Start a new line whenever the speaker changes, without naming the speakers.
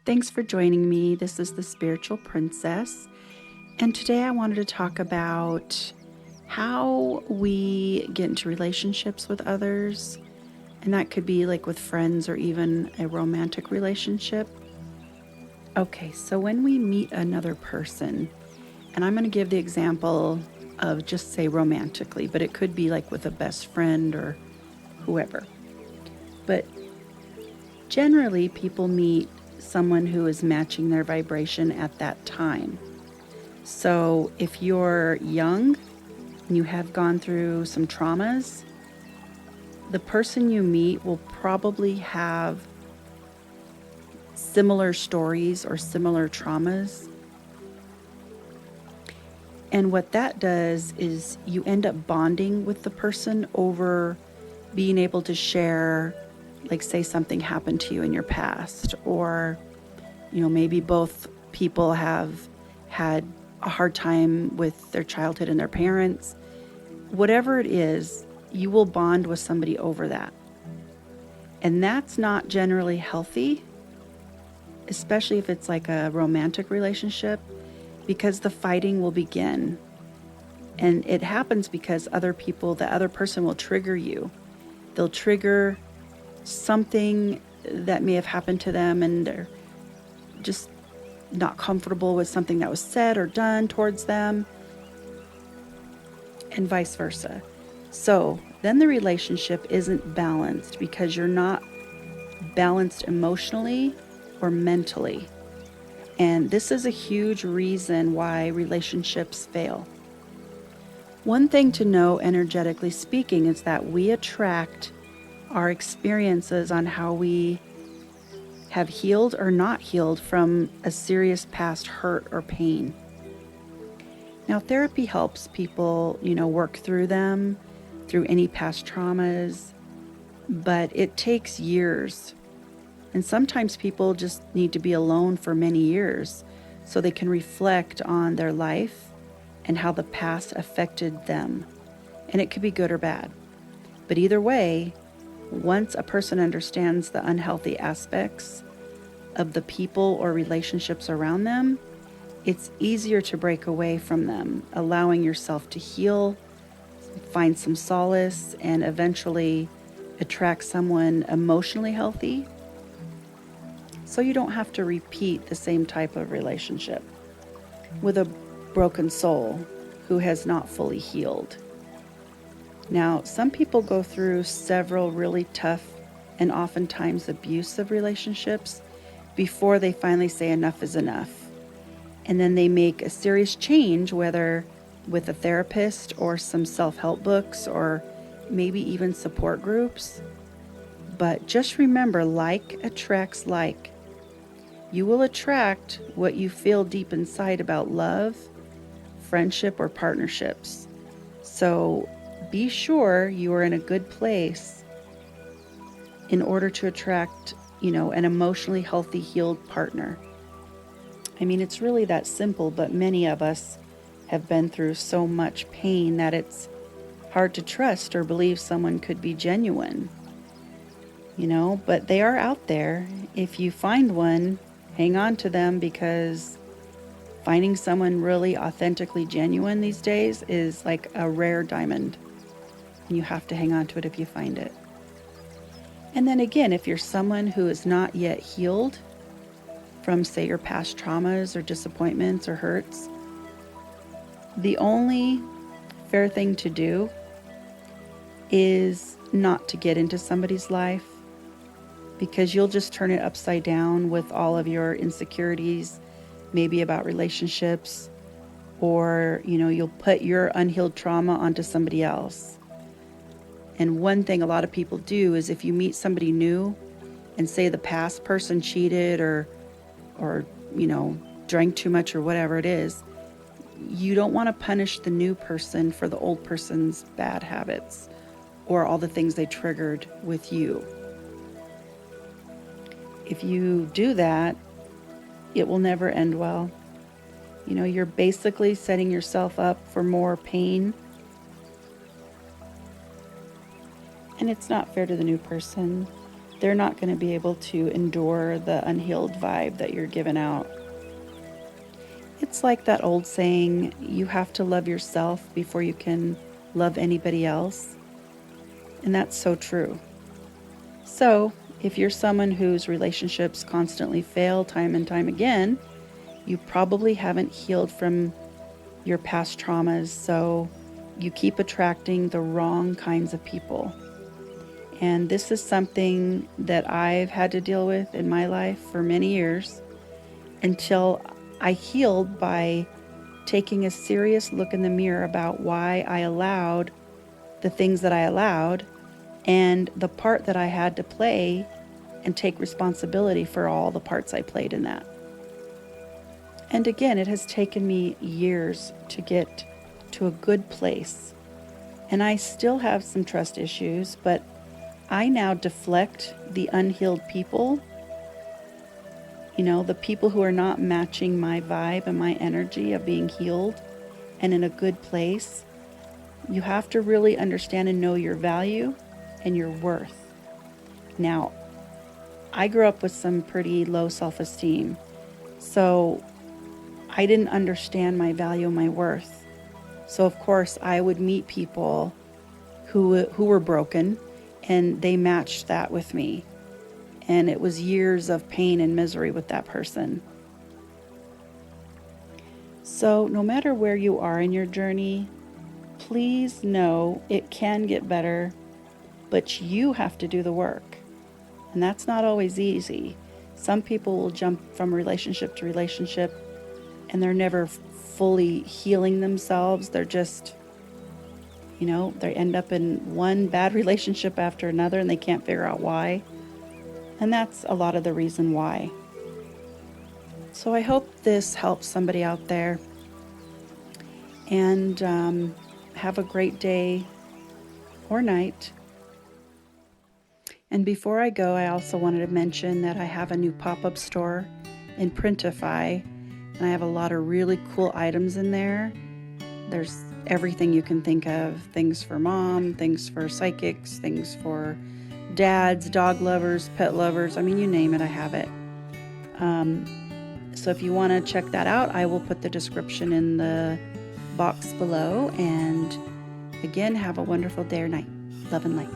Thanks for joining me. This is the Spiritual Princess, and today I wanted to talk about how we get into relationships with others, and that could be like with friends or even a romantic relationship. Okay, so when we meet another person, and I'm going to give the example of just say romantically, but it could be like with a best friend or whoever. But generally, people meet someone who is matching their vibration at that time. So if you're young and you have gone through some traumas, the person you meet will probably have similar stories or similar traumas. And what that does is you end up bonding with the person over being able to share, like, say something happened to you in your past, or, maybe both people have had a hard time with their childhood and their parents. Whatever it is, you will bond with somebody over that. And that's not generally healthy, especially if it's like a romantic relationship, because the fighting will begin. And it happens because the other person will trigger you. They'll trigger something that may have happened to them, and they're just not comfortable with something that was said or done towards them, and vice versa. So then the relationship isn't balanced because you're not balanced emotionally or mentally. And this is a huge reason why relationships fail. One thing to know, energetically speaking, is that we attract our experiences on how we have healed or not healed from a serious past hurt or pain. Now, therapy helps people, work through them, through any past traumas, but it takes years. And sometimes people just need to be alone for many years so they can reflect on their life and how the past affected them. And it could be good or bad. But either way, once a person understands the unhealthy aspects of the people or relationships around them, it's easier to break away from them, allowing yourself to heal, find some solace, and eventually attract someone emotionally healthy, so you don't have to repeat the same type of relationship with a broken soul who has not fully healed. Now, some people go through several really tough and oftentimes abusive relationships before they finally say enough is enough. And then they make a serious change, whether with a therapist or some self-help books or maybe even support groups. But just remember, like attracts like. You will attract what you feel deep inside about love, friendship, or partnerships. So be sure you are in a good place in order to attract, an emotionally healthy, healed partner. I mean, it's really that simple, but many of us have been through so much pain that it's hard to trust or believe someone could be genuine. But they are out there. If you find one, hang on to them, because finding someone really authentically genuine these days is like a rare diamond. And you have to hang on to it if you find it. And then again, if you're someone who is not yet healed from, say, your past traumas or disappointments or hurts, the only fair thing to do is not to get into somebody's life, because you'll just turn it upside down with all of your insecurities, maybe about relationships, or, you'll put your unhealed trauma onto somebody else. And one thing a lot of people do is, if you meet somebody new and say the past person cheated or drank too much or whatever it is, you don't want to punish the new person for the old person's bad habits or all the things they triggered with you. If you do that, it will never end well. You're basically setting yourself up for more pain. And it's not fair to the new person. they're not going to be able to endure the unhealed vibe that you're giving out. It's like that old saying, you have to love yourself before you can love anybody else. And that's so true. So, if you're someone whose relationships constantly fail time and time again, you probably haven't healed from your past traumas, so you keep attracting the wrong kinds of people. And this is something that I've had to deal with in my life for many years until I healed by taking a serious look in the mirror about why I allowed the things that I allowed and the part that I had to play and take responsibility for all the parts I played in that. And again, it has taken me years to get to a good place. And I still have some trust issues, but I now deflect the unhealed people, the people who are not matching my vibe and my energy of being healed and in a good place. You have to really understand and know your value and your worth. Now, I grew up with some pretty low self-esteem, so I didn't understand my value, my worth. So of course I would meet people who were broken, and they matched that with me. And it was years of pain and misery with that person. So no matter where you are in your journey, please know it can get better, but you have to do the work. And that's not always easy. Some people will jump from relationship to relationship and they're never fully healing themselves. They're just, they end up in one bad relationship after another and they can't figure out why. And that's a lot of the reason why. So I hope this helps somebody out there. And have a great day or night. And before I go, I also wanted to mention that I have a new pop-up store in Printify. And I have a lot of really cool items in there. There's everything you can think of. Things for mom, things for psychics, things for dads, dog lovers, pet lovers. I mean, you name it, I have it. So if you want to check that out, I will put the description in the box below. And again, have a wonderful day or night. Love and light.